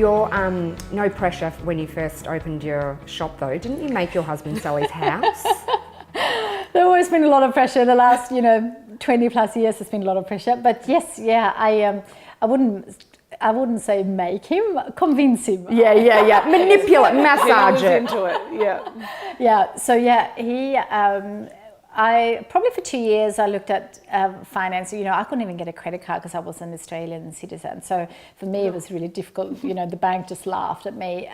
Your no pressure when you first opened your shop though. Didn't you make your husband sell his house? There's always been a lot of pressure. The last 20 plus years has been a lot of pressure. But yes, yeah, I wouldn't say make him, convince him. Yeah. Manipulate, massage it. Into it. Yeah. So yeah, he. I probably for 2 years I looked at finance. I couldn't even get a credit card because I was an Australian citizen. So for me it was really difficult. The bank just laughed at me.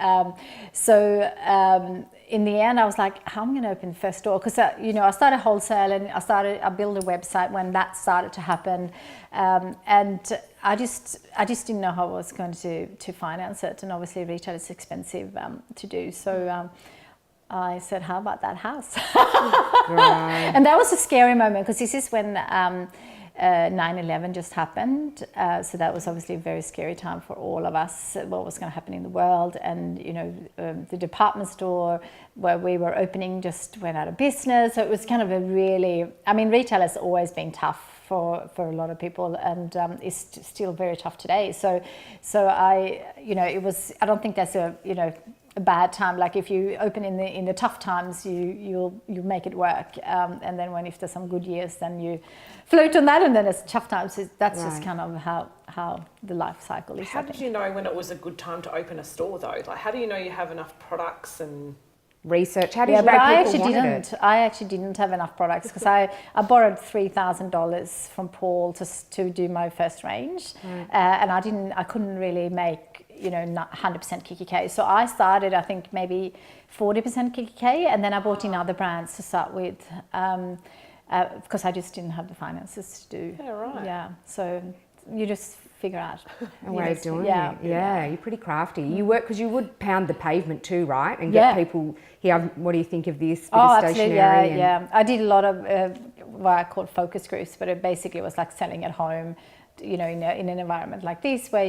In the end I was like, how am I going to open the first store? Because I started wholesaling. I built a website when that started to happen, and I just didn't know how I was going to finance it. And obviously retail is expensive to do. So. I said, how about that house? Right. And that was a scary moment because this is when 9/11 just happened. So that was obviously a very scary time for all of us, what was going to happen in the world. And, the department store where we were opening just went out of business. So it was kind of retail has always been tough for a lot of people, and it's still very tough today. So I don't think that's a bad time. Like if you open in the tough times, you make it work, and then if there's some good years, then you float on that, and then it's tough times. That's just kind of how the life cycle is. How did you know when it was a good time to open a store though? Like how do you know you have enough products and research? How did you know people wanted it? I actually didn't have enough products because I borrowed $3,000 from Paul to do my first range, and I couldn't really make not 100% Kikki K. So I started, I think maybe 40% Kikki K, and then I bought in other brands to start with, because I just didn't have the finances to do. Yeah, right. Yeah, so you just figure out a way of doing it. Yeah, you're pretty crafty. You work because you would pound the pavement too, right? And get people here. What do you think of this? Absolutely. Yeah. I did a lot of what I call focus groups, but it basically was like selling at home. In an environment like this where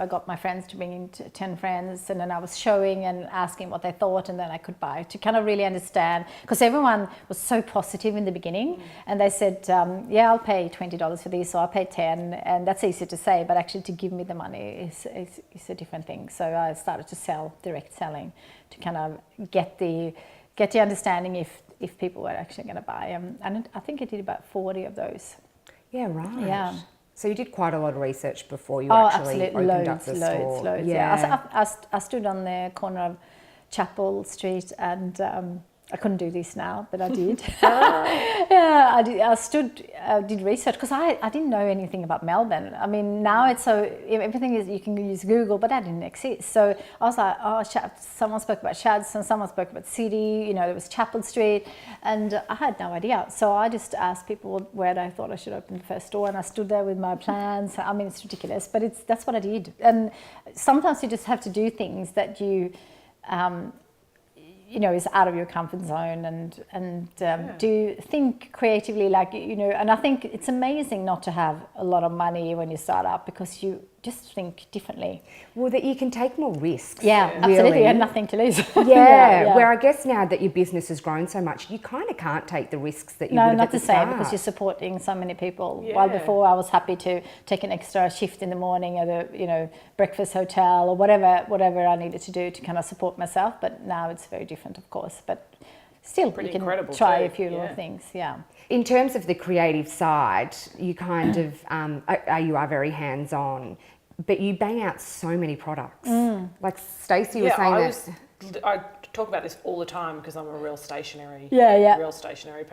I got my friends to bring in 10 friends, and then I was showing and asking what they thought, and then I could buy to kind of really understand, because everyone was so positive in the beginning, and they said, I'll pay $20 for this, or I'll pay 10, and that's easy to say, but actually to give me the money is a different thing. So I started to sell, direct selling, to kind of get the understanding if people were actually going to buy, and I think I did about 40 of those. Yeah, right. Yeah. So you did quite a lot of research before you actually opened up the store. Loads. Yeah. I stood on the corner of Chapel Street, and I couldn't do this now, but I did. Yeah, I did. I did research because I didn't know anything about Melbourne. I mean, now it's so everything is, you can use Google, but that didn't exist. So I was like, someone spoke about Shads, and someone spoke about City. There was Chapel Street, and I had no idea. So I just asked people where they thought I should open the first store, and I stood there with my plans. I mean, it's ridiculous, but that's what I did. And sometimes you just have to do things that you. Is out of your comfort zone, and do think creatively, and I think it's amazing not to have a lot of money when you start up, because you just think differently. Well, that you can take more risks. Yeah, absolutely. You have nothing to lose. Yeah. Where I guess now that your business has grown so much, you kind of can't take the risks that you would have at the start. No, not the same, because you're supporting so many people. Yeah. While before I was happy to take an extra shift in the morning at a breakfast hotel or whatever I needed to do to kind of support myself. But now it's very different, of course. But still, pretty you can try a few little things. Yeah. In terms of the creative side, you kind of you are very hands-on, but you bang out so many products. Like Stacey was saying I talk about this all the time because I'm a real stationary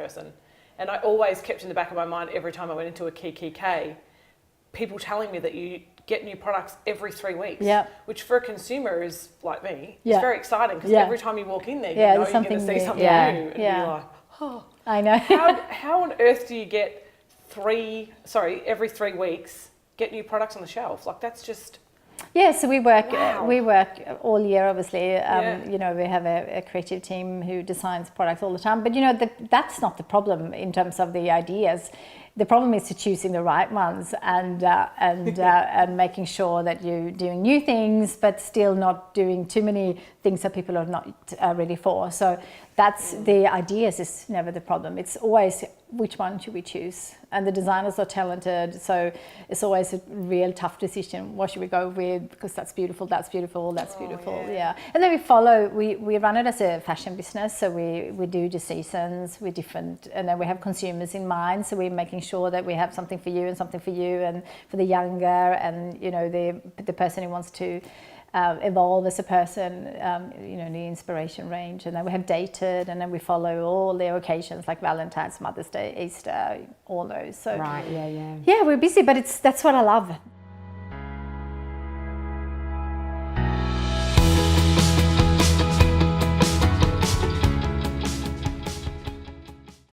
person, and I always kept in the back of my mind every time I went into a Kikki K, people telling me that you get new products every 3 weeks, which for a consumer is like me, it's very exciting because every time you walk in there, you're going to see something new, and you're like, oh. I know. How on earth do you get every 3 weeks get new products on the shelf? Like that's just. Yeah, so we work all year, obviously. We have a creative team who designs products all the time. But that's not the problem in terms of the ideas. the problem is to choosing the right ones and making sure that you're doing new things, but still not doing too many things that people are not ready for. So that's the ideas is never the problem. It's always which one should we choose? And the designers are talented, so it's always a real tough decision. What should we go with? Because that's beautiful, that's beautiful, that's beautiful. Yeah. And then we run it as a fashion business, so we do the seasons, we're different, and then we have consumers in mind, so we're making sure that we have something for you and something for you and for the younger and, you know, the person who wants to evolve as a person, you know, the inspiration range. And then we have dated, and then we follow all the occasions like Valentine's, Mother's Day, Easter, all those. So right, yeah. Yeah, we're busy, but that's what I love.